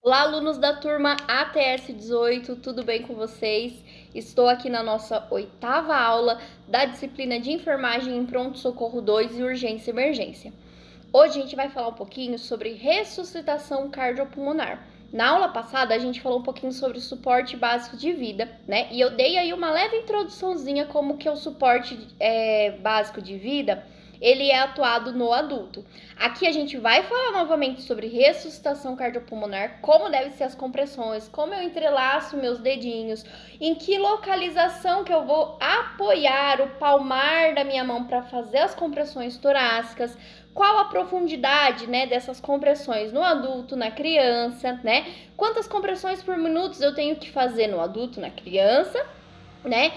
Olá, alunos da turma ATS 18, tudo bem com vocês? Estou aqui na nossa 8ª aula da disciplina de Enfermagem em Pronto-Socorro 2 e Urgência e Emergência. Hoje a gente vai falar um pouquinho sobre ressuscitação cardiopulmonar. Na aula passada a gente falou um pouquinho sobre o suporte básico de vida, né? E eu dei aí uma leve introduçãozinha como que é o suporte básico de vida, ele é atuado no adulto. Aqui a gente vai falar novamente sobre ressuscitação cardiopulmonar, como devem ser as compressões, como eu entrelaço meus dedinhos, em que localização que eu vou apoiar o palmar da minha mão para fazer as compressões torácicas, qual a profundidade, né, dessas compressões no adulto, na criança, né? Quantas compressões por minuto eu tenho que fazer no adulto, na criança, né?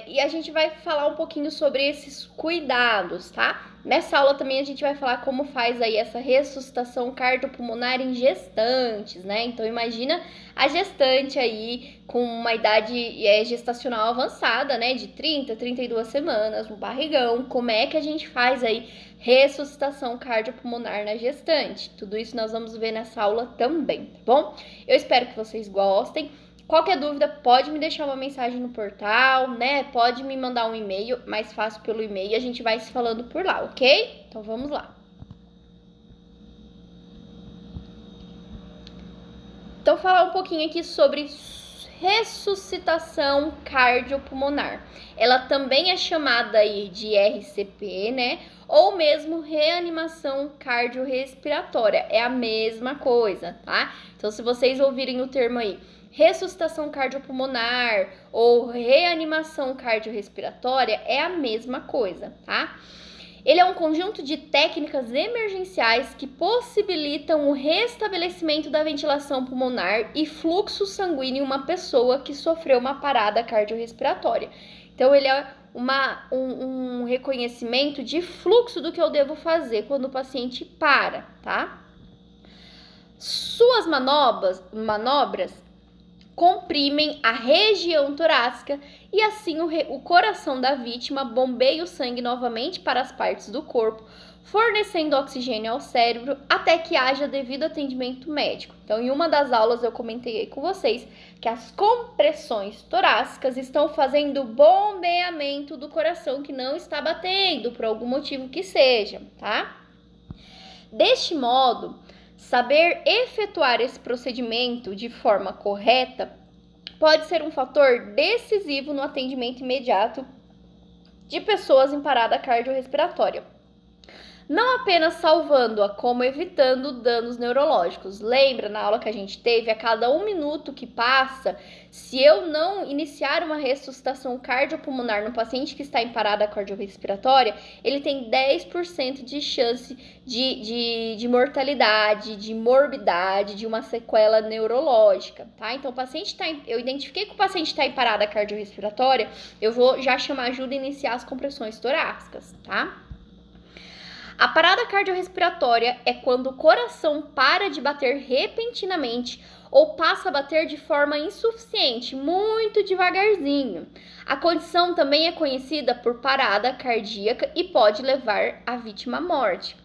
E a gente vai falar um pouquinho sobre esses cuidados, tá? Nessa aula também a gente vai falar como faz aí essa ressuscitação cardiopulmonar em gestantes, né? Então imagina a gestante aí com uma idade gestacional avançada, né? De 30, 32 semanas, no barrigão. Como é que a gente faz aí ressuscitação cardiopulmonar na gestante? Tudo isso nós vamos ver nessa aula também, tá bom? Eu espero que vocês gostem. Qualquer dúvida, pode me deixar uma mensagem no portal, né? Pode me mandar um e-mail, mais fácil pelo e-mail, a gente vai se falando por lá, ok? Então vamos lá. Então, falar um pouquinho aqui sobre ressuscitação cardiopulmonar. Ela também é chamada aí de RCP, né? Ou mesmo reanimação cardiorrespiratória. É a mesma coisa, tá? Então, se vocês ouvirem o termo aí, ressuscitação cardiopulmonar ou reanimação cardiorrespiratória, é a mesma coisa, tá? Ele é um conjunto de técnicas emergenciais que possibilitam o restabelecimento da ventilação pulmonar e fluxo sanguíneo em uma pessoa que sofreu uma parada cardiorrespiratória. Então, ele é um reconhecimento de fluxo do que eu devo fazer quando o paciente para, tá? Suas manobras comprimem a região torácica e assim o coração da vítima bombeia o sangue novamente para as partes do corpo, fornecendo oxigênio ao cérebro até que haja devido atendimento médico. Então, em uma das aulas eu comentei aí com vocês que as compressões torácicas estão fazendo bombeamento do coração que não está batendo, por algum motivo que seja, tá? Deste modo, saber efetuar esse procedimento de forma correta pode ser um fator decisivo no atendimento imediato de pessoas em parada cardiorrespiratória. Não apenas salvando-a, como evitando danos neurológicos. Lembra na aula que a gente teve, a cada 1 minuto que passa, se eu não iniciar uma ressuscitação cardiopulmonar no paciente que está em parada cardiorrespiratória, ele tem 10% de chance de mortalidade, de morbidade, de uma sequela neurológica, tá? Então, eu identifiquei que o paciente está em parada cardiorrespiratória, eu vou já chamar ajuda e iniciar as compressões torácicas, tá? A parada cardiorrespiratória é quando o coração para de bater repentinamente ou passa a bater de forma insuficiente, muito devagarzinho. A condição também é conhecida por parada cardíaca e pode levar a vítima à morte.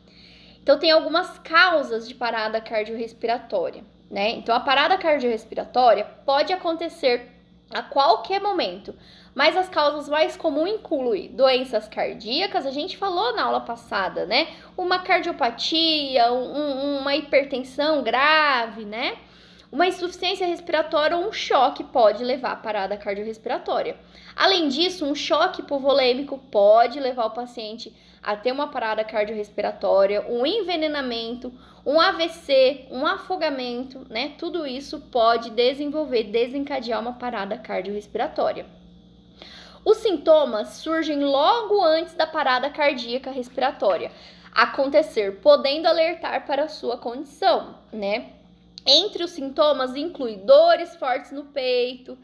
Então, tem algumas causas de parada cardiorrespiratória, né? Então, a parada cardiorrespiratória pode acontecer a qualquer momento, mas as causas mais comuns incluem doenças cardíacas, a gente falou na aula passada, né? Uma cardiopatia, uma hipertensão grave, né? Uma insuficiência respiratória ou um choque pode levar à parada cardiorrespiratória. Além disso, um choque hipovolêmico pode levar o paciente a ter uma parada cardiorrespiratória, um envenenamento, um AVC, um afogamento, né? Tudo isso pode desencadear uma parada cardiorrespiratória. Os sintomas surgem logo antes da parada cardíaca respiratória acontecer, podendo alertar para a sua condição, né? Entre os sintomas inclui dores fortes no peito,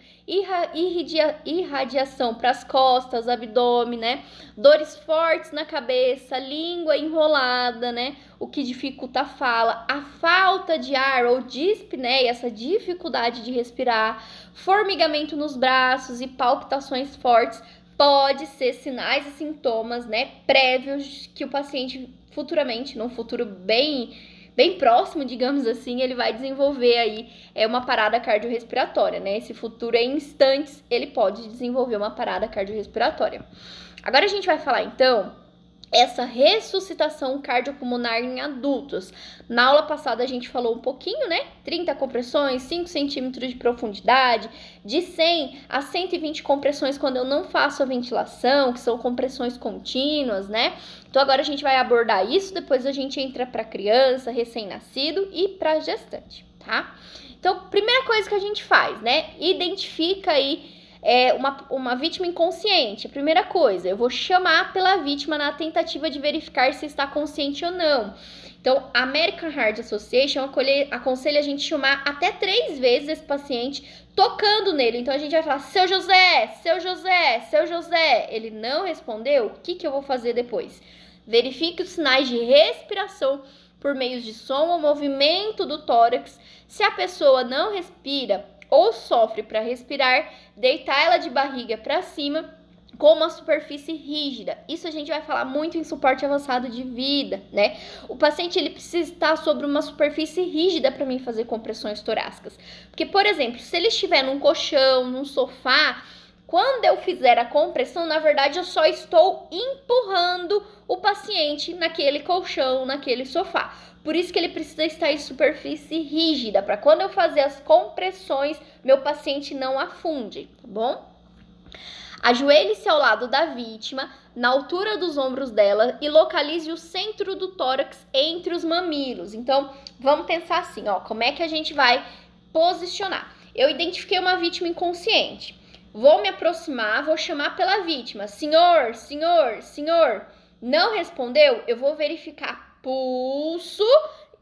irradiação para as costas, abdômen, né? Dores fortes na cabeça, língua enrolada, né? O que dificulta a fala, a falta de ar ou dispneia, essa dificuldade de respirar, formigamento nos braços e palpitações fortes pode ser sinais e sintomas, né, prévios que o paciente futuramente, num futuro bem bem próximo, digamos assim, ele vai desenvolver aí uma parada cardiorrespiratória, né? Esse futuro em instantes, ele pode desenvolver uma parada cardiorrespiratória. Agora a gente vai falar, então, essa ressuscitação cardiopulmonar em adultos. Na aula passada a gente falou um pouquinho, né? 30 compressões, 5 centímetros de profundidade, de 100 a 120 compressões quando eu não faço a ventilação, que são compressões contínuas, né? Então agora a gente vai abordar isso, depois a gente entra para criança, recém-nascido e para gestante, tá? Então, primeira coisa que a gente faz, né? Identifica aí uma vítima inconsciente. A primeira coisa, eu vou chamar pela vítima na tentativa de verificar se está consciente ou não. Então, a American Heart Association aconselha a gente chamar até 3 vezes esse paciente tocando nele. Então, a gente vai falar, seu José, seu José, seu José. Ele não respondeu? O que eu vou fazer depois? Verifique os sinais de respiração por meio de som ou movimento do tórax. Se a pessoa não respira ou sofre para respirar, deitar ela de barriga para cima com uma superfície rígida. Isso a gente vai falar muito em suporte avançado de vida, né? O paciente ele precisa estar sobre uma superfície rígida para mim fazer compressões torácicas. Porque, por exemplo, se ele estiver num colchão, num sofá, quando eu fizer a compressão, na verdade eu só estou empurrando o paciente naquele colchão, naquele sofá. Por isso que ele precisa estar em superfície rígida, para quando eu fazer as compressões, meu paciente não afunde, tá bom? Ajoelhe-se ao lado da vítima, na altura dos ombros dela e localize o centro do tórax entre os mamilos. Então, vamos pensar assim, ó, como é que a gente vai posicionar? Eu identifiquei uma vítima inconsciente. Vou me aproximar, vou chamar pela vítima. Senhor, senhor, senhor. Não respondeu? Eu vou verificar pulso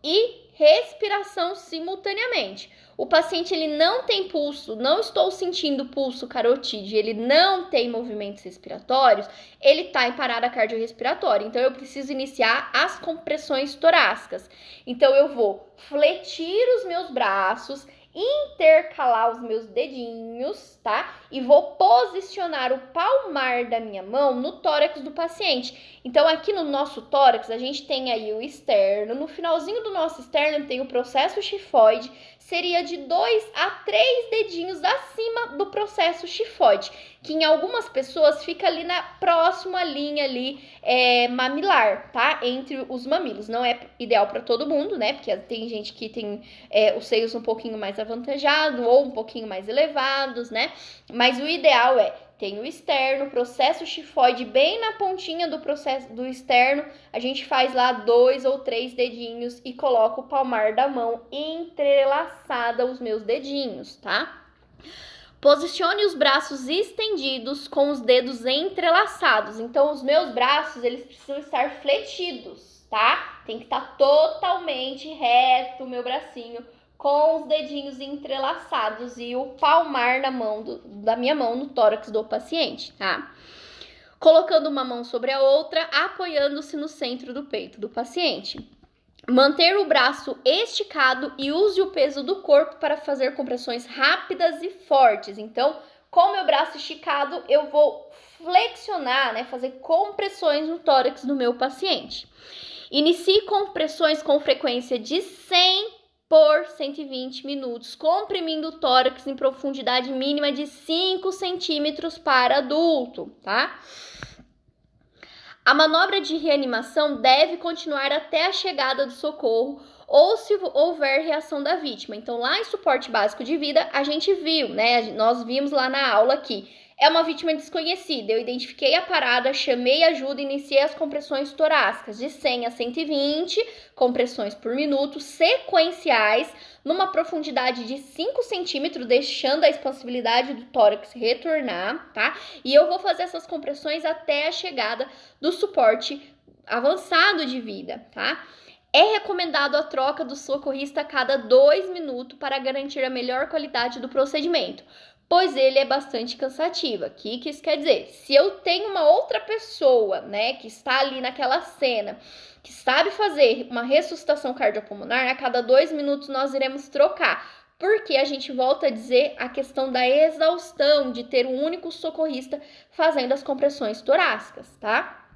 e respiração simultaneamente. O paciente ele não tem pulso, não estou sentindo pulso carotídeo, ele não tem movimentos respiratórios, ele está em parada cardiorrespiratória. Então eu preciso iniciar as compressões torácicas. Então eu vou fletir os meus braços, intercalar os meus dedinhos, tá? E vou posicionar o palmar da minha mão no tórax do paciente. Então, aqui no nosso tórax, a gente tem aí o externo. No finalzinho do nosso externo tem o processo xifoide. Seria de 2 a 3 dedinhos acima do processo xifoide, que em algumas pessoas fica ali na próxima linha ali mamilar, tá? Entre os mamilos. Não é ideal para todo mundo, né? Porque tem gente que tem os seios um pouquinho mais avantajados ou um pouquinho mais elevados, né? Mas o ideal tem o externo, processo xifoide bem na pontinha do processo do externo, a gente faz lá 2 ou 3 dedinhos e coloca o palmar da mão entrelaçada os meus dedinhos, tá? Posicione os braços estendidos com os dedos entrelaçados. Então, os meus braços, eles precisam estar fletidos, tá? Tem que estar totalmente reto o meu bracinho, com os dedinhos entrelaçados e o palmar da minha mão no tórax do paciente, tá? Colocando uma mão sobre a outra, apoiando-se no centro do peito do paciente. Manter o braço esticado e use o peso do corpo para fazer compressões rápidas e fortes. Então, com o meu braço esticado, eu vou flexionar, né, fazer compressões no tórax do meu paciente. Inicie compressões com frequência de 100 por 120 minutos, comprimindo o tórax em profundidade mínima de 5 centímetros para adulto, tá? A manobra de reanimação deve continuar até a chegada do socorro ou se houver reação da vítima. Então, lá em suporte básico de vida, a gente viu, né? Nós vimos lá na aula que é uma vítima desconhecida. Eu identifiquei a parada, chamei ajuda e iniciei as compressões torácicas de 100 a 120 compressões por minuto, sequenciais, numa profundidade de 5 centímetros, deixando a expansibilidade do tórax retornar, tá? E eu vou fazer essas compressões até a chegada do suporte avançado de vida, tá? É recomendado a troca do socorrista a cada 2 minutos para garantir a melhor qualidade do procedimento, pois ele é bastante cansativo. O que isso quer dizer? Se eu tenho uma outra pessoa, né, que está ali naquela cena, que sabe fazer uma ressuscitação cardiopulmonar, a cada 2 minutos nós iremos trocar. Porque a gente volta a dizer a questão da exaustão de ter um único socorrista fazendo as compressões torácicas, tá?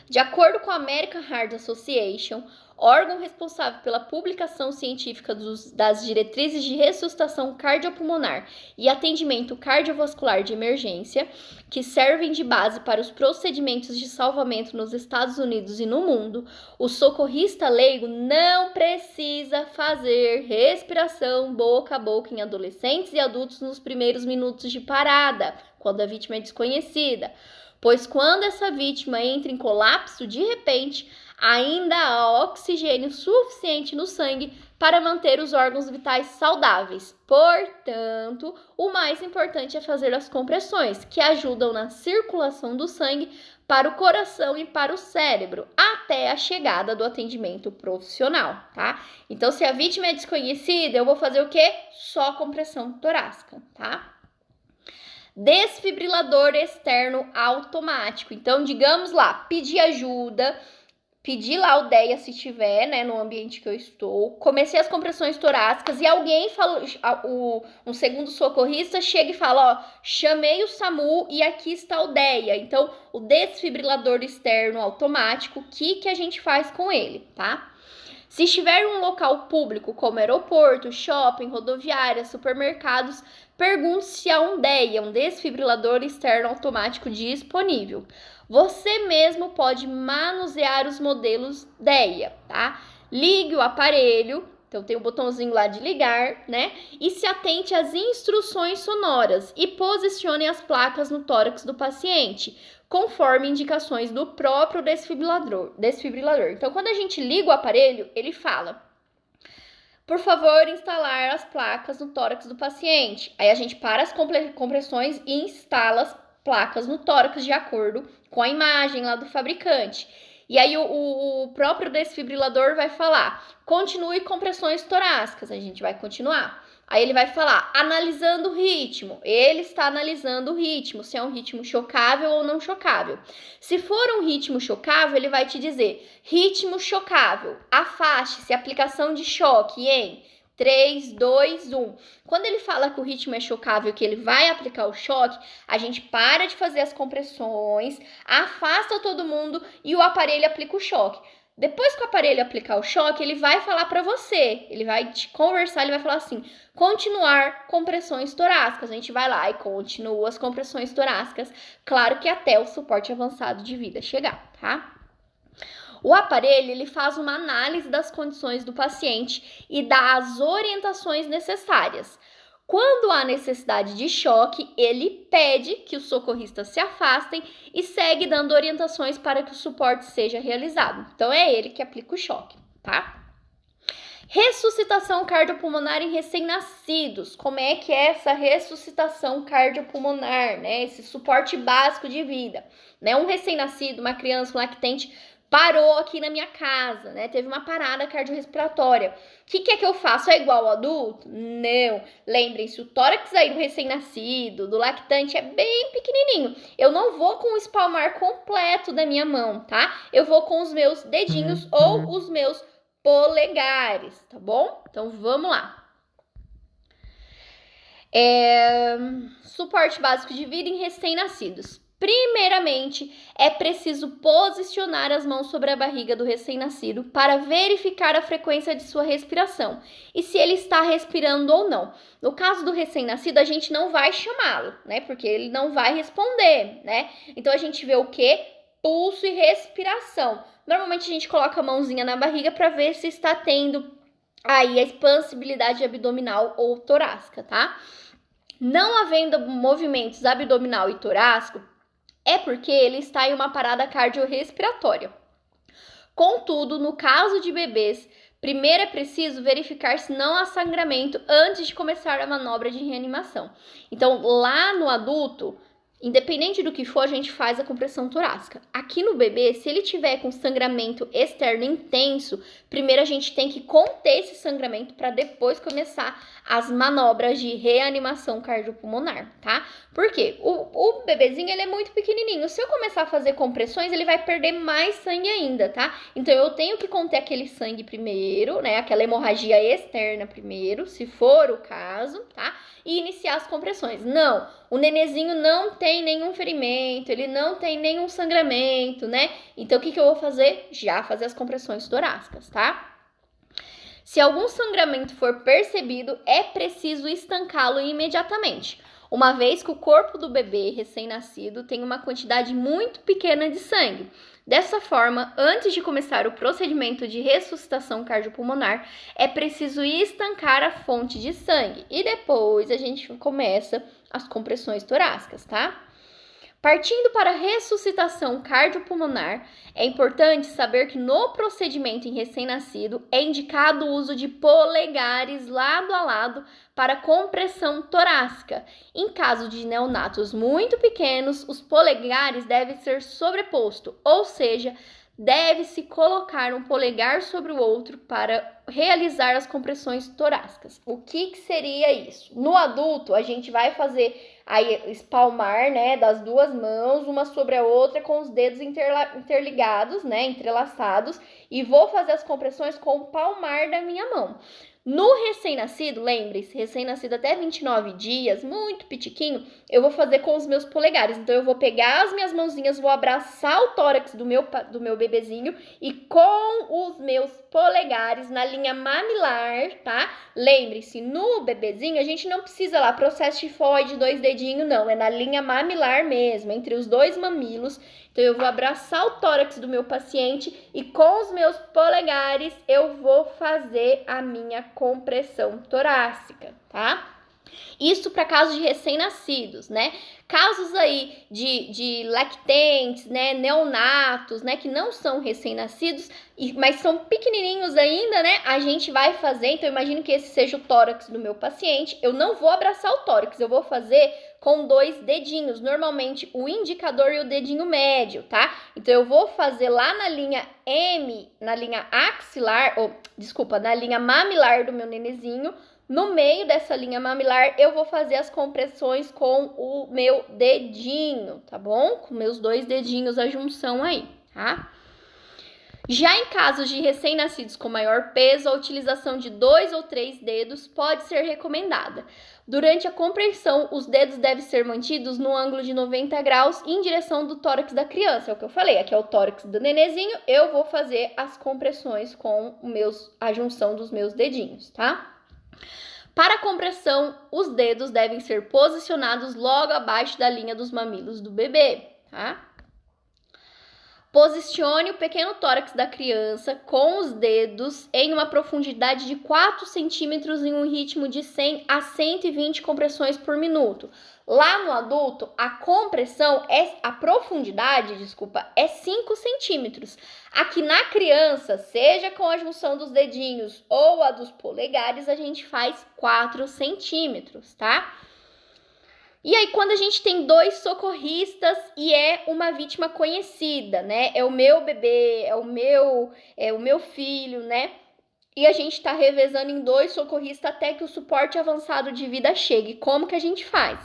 De acordo com a American Heart Association, órgão responsável pela publicação científica das diretrizes de ressuscitação cardiopulmonar e atendimento cardiovascular de emergência, que servem de base para os procedimentos de salvamento nos Estados Unidos e no mundo, o socorrista leigo não precisa fazer respiração boca a boca em adolescentes e adultos nos primeiros minutos de parada, quando a vítima é desconhecida, pois quando essa vítima entra em colapso de repente, ainda há oxigênio suficiente no sangue para manter os órgãos vitais saudáveis. Portanto, o mais importante é fazer as compressões, que ajudam na circulação do sangue para o coração e para o cérebro, até a chegada do atendimento profissional, tá? Então, se a vítima é desconhecida, eu vou fazer o quê? Só compressão torácica, tá? Desfibrilador externo automático. Então, digamos lá, pedir ajuda, pedir lá o DEA se tiver, né, no ambiente que eu estou, comecei as compressões torácicas e alguém fala, um segundo socorrista chega e fala, ó, chamei o SAMU e aqui está o DEA. Então, o desfibrilador externo automático, o que a gente faz com ele, tá? Se estiver em um local público, como aeroporto, shopping, rodoviária, supermercados, pergunte se há um DEA, um desfibrilador externo automático disponível. Você mesmo pode manusear os modelos DEA, tá? Ligue o aparelho, então tem o botãozinho lá de ligar, né? E se atente às instruções sonoras e posicione as placas no tórax do paciente, conforme indicações do próprio desfibrilador. Então, quando a gente liga o aparelho, ele fala: por favor, instalar as placas no tórax do paciente. Aí a gente para as compressões e instala as placas no tórax de acordo com a imagem lá do fabricante. E aí o próprio desfibrilador vai falar: continue compressões torácicas. A gente vai continuar. Aí ele vai falar, analisando o ritmo. Ele está analisando o ritmo, se é um ritmo chocável ou não chocável. Se for um ritmo chocável, ele vai te dizer, ritmo chocável, afaste-se, aplicação de choque em 3, 2, 1. Quando ele fala que o ritmo é chocável, que ele vai aplicar o choque, a gente para de fazer as compressões, afasta todo mundo e o aparelho aplica o choque. Depois que o aparelho aplicar o choque, ele vai falar para você, ele vai te conversar, ele vai falar assim, continuar compressões torácicas. A gente vai lá e continua as compressões torácicas, claro que até o suporte avançado de vida chegar, tá? O aparelho, ele faz uma análise das condições do paciente e dá as orientações necessárias. Quando há necessidade de choque, ele pede que os socorristas se afastem e segue dando orientações para que o suporte seja realizado. Então, é ele que aplica o choque, tá? Ressuscitação cardiopulmonar em recém-nascidos. Como é que é essa ressuscitação cardiopulmonar, né? Esse suporte básico de vida, né? Um recém-nascido, uma criança, um lactente, parou aqui na minha casa, né? Teve uma parada cardiorrespiratória. O que é que eu faço? É igual ao adulto? Não. Lembrem-se, o tórax aí do recém-nascido, do lactante, é bem pequenininho. Eu não vou com o espalmar completo da minha mão, tá? Eu vou com os meus dedinhos ou os meus polegares, tá bom? Então, vamos lá. Suporte básico de vida em recém-nascidos. Primeiramente, é preciso posicionar as mãos sobre a barriga do recém-nascido para verificar a frequência de sua respiração e se ele está respirando ou não. No caso do recém-nascido, a gente não vai chamá-lo, né? Porque ele não vai responder, né? Então, a gente vê o quê? Pulso e respiração. Normalmente, a gente coloca a mãozinha na barriga para ver se está tendo aí a expansibilidade abdominal ou torácica, tá? Não havendo movimentos abdominal e torácico, é porque ele está em uma parada cardiorrespiratória. Contudo, no caso de bebês, primeiro é preciso verificar se não há sangramento antes de começar a manobra de reanimação. Então, lá no adulto, independente do que for, a gente faz a compressão torácica. Aqui no bebê, se ele tiver com sangramento externo intenso, primeiro a gente tem que conter esse sangramento para depois começar as manobras de reanimação cardiopulmonar, tá? Por quê? O bebezinho, ele é muito pequenininho. Se eu começar a fazer compressões, ele vai perder mais sangue ainda, tá? Então, eu tenho que conter aquele sangue primeiro, né? Aquela hemorragia externa primeiro, se for o caso, tá? E iniciar as compressões. Não, o nenezinho não tem tem nenhum ferimento, ele não tem nenhum sangramento, né? Então, o que eu vou fazer? Já fazer as compressões torácicas, tá? Se algum sangramento for percebido, é preciso estancá-lo imediatamente, uma vez que o corpo do bebê recém-nascido tem uma quantidade muito pequena de sangue. Dessa forma, antes de começar o procedimento de ressuscitação cardiopulmonar, é preciso estancar a fonte de sangue e depois a gente começa as compressões torácicas, tá? Partindo para a ressuscitação cardiopulmonar, é importante saber que no procedimento em recém-nascido é indicado o uso de polegares lado a lado para compressão torácica. Em caso de neonatos muito pequenos, os polegares devem ser sobrepostos, ou seja, deve-se colocar um polegar sobre o outro para realizar as compressões torácicas. O que seria isso? No adulto, a gente vai fazer aí espalmar, né, das duas mãos, uma sobre a outra, com os dedos interligados, né, entrelaçados, e vou fazer as compressões com o palmar da minha mão. No recém-nascido, lembre-se, recém-nascido até 29 dias, muito pitiquinho, eu vou fazer com os meus polegares. Então, eu vou pegar as minhas mãozinhas, vou abraçar o tórax do meu bebezinho e com os meus polegares na linha mamilar, tá? Lembre-se, no bebezinho, a gente não precisa lá, processo tifoide, 2 dedinhos, não. É na linha mamilar mesmo, entre os 2 mamilos. Então, eu vou abraçar o tórax do meu paciente e com os meus polegares eu vou fazer a minha compressão torácica, tá? Isso para casos de recém-nascidos, né? Casos aí de lactentes, né, neonatos, né, que não são recém-nascidos, mas são pequenininhos ainda, né? A gente vai fazer, então imagino que esse seja o tórax do meu paciente. Eu não vou abraçar o tórax, eu vou fazer com 2 dedinhos, normalmente o indicador e o dedinho médio, tá? Então eu vou fazer lá na linha M, na linha axilar, na linha mamilar do meu nenezinho. No meio dessa linha mamilar, eu vou fazer as compressões com o meu dedinho, tá bom? Com meus 2 dedinhos, a junção aí, tá? Já em casos de recém-nascidos com maior peso, a utilização de 2 ou 3 dedos pode ser recomendada. Durante a compressão, os dedos devem ser mantidos no ângulo de 90 graus em direção do tórax da criança. É o que eu falei, aqui é o tórax do nenezinho, eu vou fazer as compressões com a junção dos meus dedinhos, tá? Para a compressão, os dedos devem ser posicionados logo abaixo da linha dos mamilos do bebê, tá? Posicione o pequeno tórax da criança com os dedos em uma profundidade de 4 centímetros em um ritmo de 100 a 120 compressões por minuto. Lá no adulto, a profundidade é 5 centímetros. Aqui na criança, seja com a junção dos dedinhos ou a dos polegares, a gente faz 4 centímetros, tá? E aí, quando a gente tem 2 socorristas e é uma vítima conhecida, né? É o meu bebê, é o meu filho, né? E a gente tá revezando em 2 socorristas até que o suporte avançado de vida chegue. Como que a gente faz?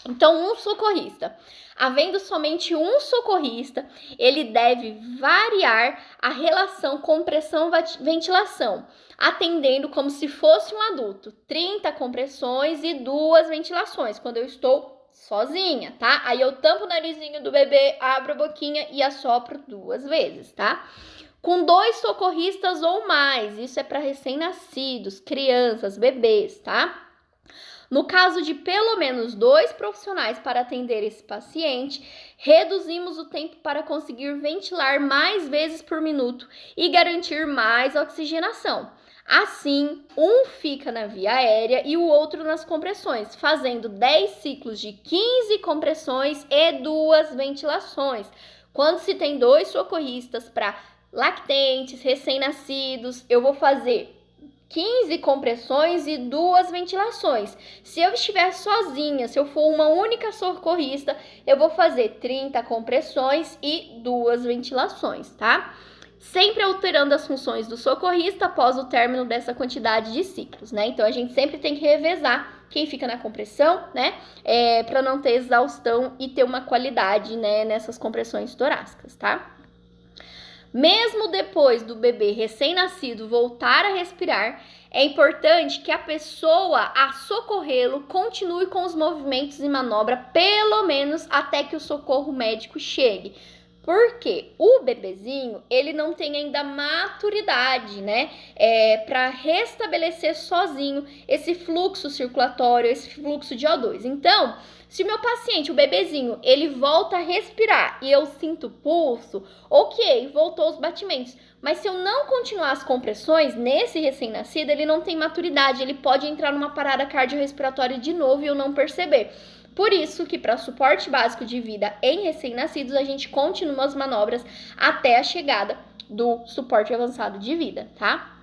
Então, um socorrista. Havendo somente um socorrista, ele deve variar a relação compressão-ventilação, atendendo como se fosse um adulto. 30 compressões e 2 ventilações, quando eu estou sozinha, tá? Aí eu tampo o narizinho do bebê, abro a boquinha e assopro 2 vezes, tá? Com 2 socorristas ou mais, isso é para recém-nascidos, crianças, bebês, tá? No caso de pelo menos 2 profissionais para atender esse paciente, reduzimos o tempo para conseguir ventilar mais vezes por minuto e garantir mais oxigenação. Assim, um fica na via aérea e o outro nas compressões, fazendo 10 ciclos de 15 compressões e 2 ventilações. Quando se tem 2 socorristas para lactentes, recém-nascidos, eu vou fazer 15 compressões e 2 ventilações. Se eu estiver sozinha, se eu for uma única socorrista, eu vou fazer 30 compressões e 2 ventilações, tá? Sempre alterando as funções do socorrista após o término dessa quantidade de ciclos, né? Então, a gente sempre tem que revezar quem fica na compressão, né? Para não ter exaustão e ter uma qualidade, né, nessas compressões torácicas, tá? Mesmo depois do bebê recém-nascido voltar a respirar, é importante que a pessoa a socorrê-lo continue com os movimentos e manobra, pelo menos até que o socorro médico chegue. Porque o bebezinho, ele não tem ainda maturidade, né? Para restabelecer sozinho esse fluxo circulatório, esse fluxo de O2. Então, se o meu paciente, o bebezinho, ele volta a respirar e eu sinto pulso, ok, voltou os batimentos. Mas se eu não continuar as compressões, nesse recém-nascido, ele não tem maturidade, ele pode entrar numa parada cardiorrespiratória de novo e eu não perceber. Por isso que para suporte básico de vida em recém-nascidos, a gente continua as manobras até a chegada do suporte avançado de vida, tá?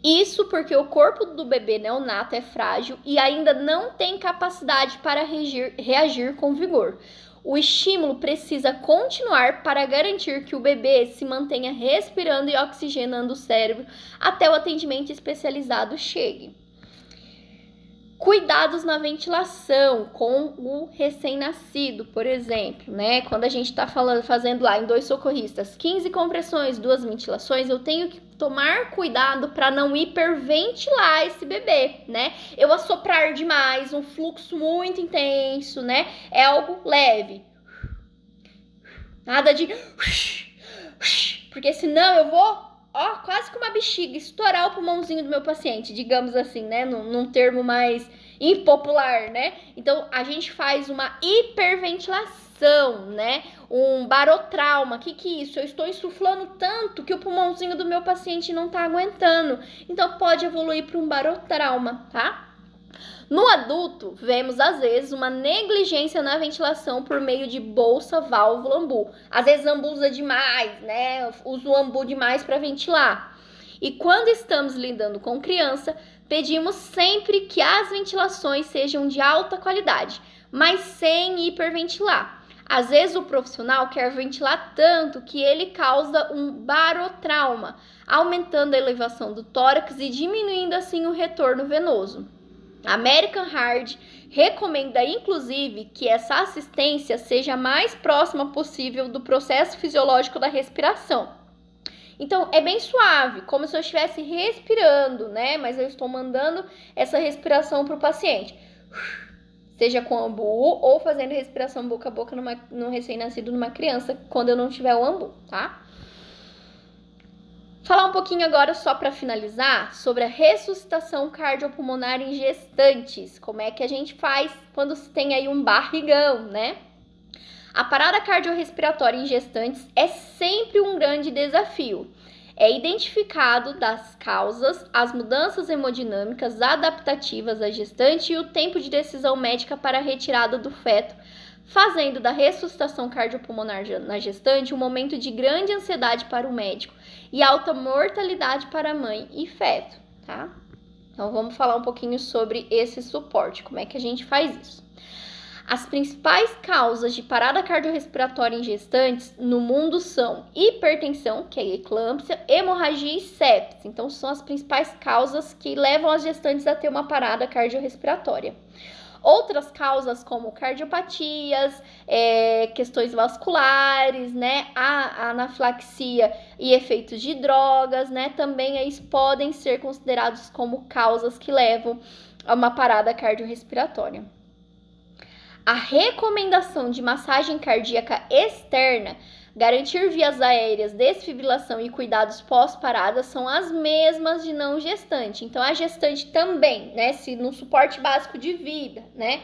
Isso porque o corpo do bebê neonato é frágil e ainda não tem capacidade para reagir com vigor. O estímulo precisa continuar para garantir que o bebê se mantenha respirando e oxigenando o cérebro até o atendimento especializado chegue. Cuidados na ventilação com o recém-nascido, por exemplo, né? Quando a gente tá fazendo lá em 2 socorristas, 15 compressões, 2 ventilações, eu tenho que tomar cuidado para não hiperventilar esse bebê, né? Eu assoprar demais, um fluxo muito intenso, né? É algo leve. Nada de... Porque senão eu vou... quase que uma bexiga, estourar o pulmãozinho do meu paciente, digamos assim, né? Num termo mais impopular, né? Então, a gente faz uma hiperventilação, né? Um barotrauma. Que é isso? Eu estou insuflando tanto que o pulmãozinho do meu paciente não tá aguentando. Então, pode evoluir para um barotrauma, tá? No adulto, vemos às vezes uma negligência na ventilação por meio de bolsa, válvula, ambu. Às vezes ambusa demais, né? Usa o ambu demais para ventilar. E quando estamos lidando com criança, pedimos sempre que as ventilações sejam de alta qualidade, mas sem hiperventilar. Às vezes o profissional quer ventilar tanto que ele causa um barotrauma, aumentando a elevação do tórax e diminuindo assim o retorno venoso. American Heart recomenda, inclusive, que essa assistência seja a mais próxima possível do processo fisiológico da respiração. Então, é bem suave, como se eu estivesse respirando, né? Mas eu estou mandando essa respiração para o paciente. Seja com ambu ou fazendo respiração boca a boca num recém-nascido, numa criança, quando eu não tiver o ambu, tá? Falar um pouquinho agora, só para finalizar, sobre a ressuscitação cardiopulmonar em gestantes. Como é que a gente faz quando se tem aí um barrigão, né? A parada cardiorrespiratória em gestantes é sempre um grande desafio. É identificado das causas, as mudanças hemodinâmicas adaptativas à gestante e o tempo de decisão médica para a retirada do feto, fazendo da ressuscitação cardiopulmonar na gestante um momento de grande ansiedade para o médico e alta mortalidade para a mãe e feto, tá? Então, vamos falar um pouquinho sobre esse suporte, como é que a gente faz isso. As principais causas de parada cardiorrespiratória em gestantes no mundo são hipertensão, que é a eclâmpsia, hemorragia e sepsis. Então, são as principais causas que levam as gestantes a ter uma parada cardiorrespiratória. Outras causas como cardiopatias, questões vasculares, né, a anafilaxia e efeitos de drogas, né, também eles podem ser considerados como causas que levam a uma parada cardiorrespiratória. A recomendação de massagem cardíaca externa, garantir vias aéreas, desfibrilação e cuidados pós-parada são as mesmas de não gestante. Então, a gestante também, né, se no suporte básico de vida, né,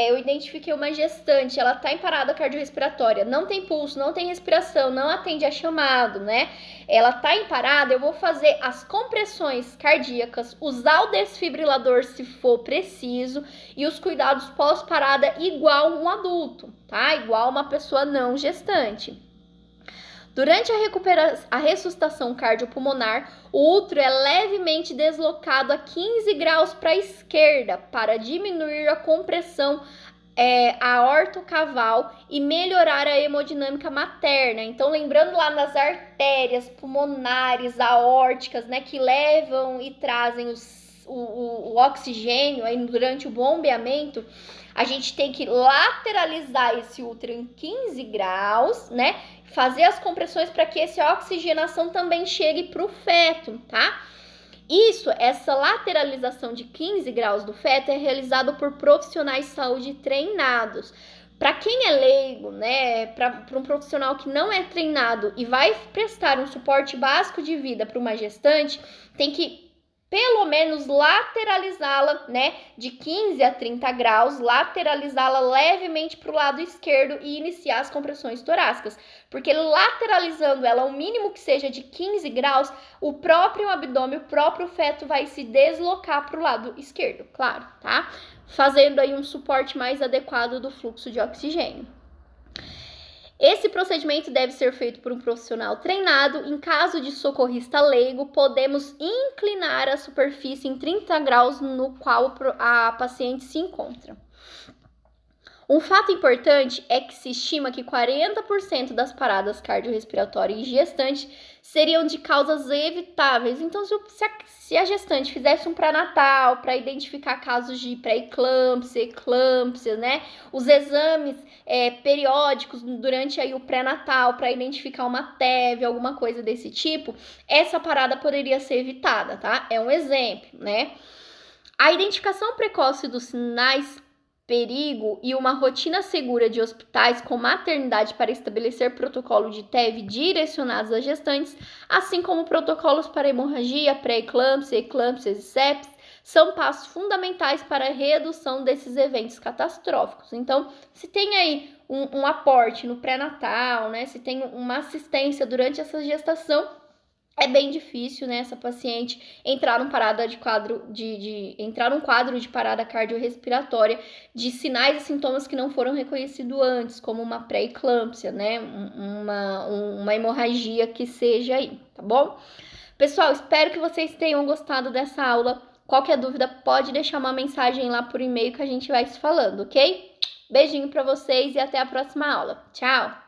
eu identifiquei uma gestante, ela tá em parada cardiorrespiratória, não tem pulso, não tem respiração, não atende a chamado, né, ela tá em parada, eu vou fazer as compressões cardíacas, usar o desfibrilador se for preciso e os cuidados pós-parada igual um adulto, tá, igual uma pessoa não gestante. Durante a ressuscitação cardiopulmonar, o útero é levemente deslocado a 15 graus para a esquerda para diminuir a compressão aortocaval e melhorar a hemodinâmica materna. Então, lembrando lá nas artérias pulmonares, aórticas, né, que levam e trazem o oxigênio aí durante o bombeamento, a gente tem que lateralizar esse útero em 15 graus, né? Fazer as compressões para que essa oxigenação também chegue para o feto, tá? Essa lateralização de 15 graus do feto é realizada por profissionais de saúde treinados. Para quem é leigo, né, para um profissional que não é treinado e vai prestar um suporte básico de vida para uma gestante, tem que pelo menos lateralizá-la, né, de 15 a 30 graus, lateralizá-la levemente para o lado esquerdo e iniciar as compressões torácicas. Porque lateralizando ela, o mínimo que seja de 15 graus, o próprio abdômen, o próprio feto vai se deslocar para o lado esquerdo, claro, tá? Fazendo aí um suporte mais adequado do fluxo de oxigênio. Esse procedimento deve ser feito por um profissional treinado. Em caso de socorrista leigo, podemos inclinar a superfície em 30 graus no qual a paciente se encontra. Um fato importante é que se estima que 40% das paradas cardiorrespiratórias em gestante seriam de causas evitáveis. Então, se a gestante fizesse um pré-natal para identificar casos de pré-eclâmpsia, eclâmpsia, né? Os exames periódicos durante aí o pré-natal para identificar uma TEV, alguma coisa desse tipo, essa parada poderia ser evitada, tá? É um exemplo, né? A identificação precoce dos sinais perigo e uma rotina segura de hospitais com maternidade para estabelecer protocolo de TEV direcionados às gestantes, assim como protocolos para hemorragia, pré-eclâmpsia, eclâmpsias e sepsis, são passos fundamentais para a redução desses eventos catastróficos. Então, se tem aí um aporte no pré-natal, né, se tem uma assistência durante essa gestação, é bem difícil, né, essa paciente entrar num quadro de parada cardiorrespiratória de sinais e sintomas que não foram reconhecidos antes, como uma pré-eclâmpsia, né, uma hemorragia que seja aí, tá bom? Pessoal, espero que vocês tenham gostado dessa aula. Qualquer dúvida, pode deixar uma mensagem lá por e-mail que a gente vai se falando, ok? Beijinho pra vocês e até a próxima aula. Tchau!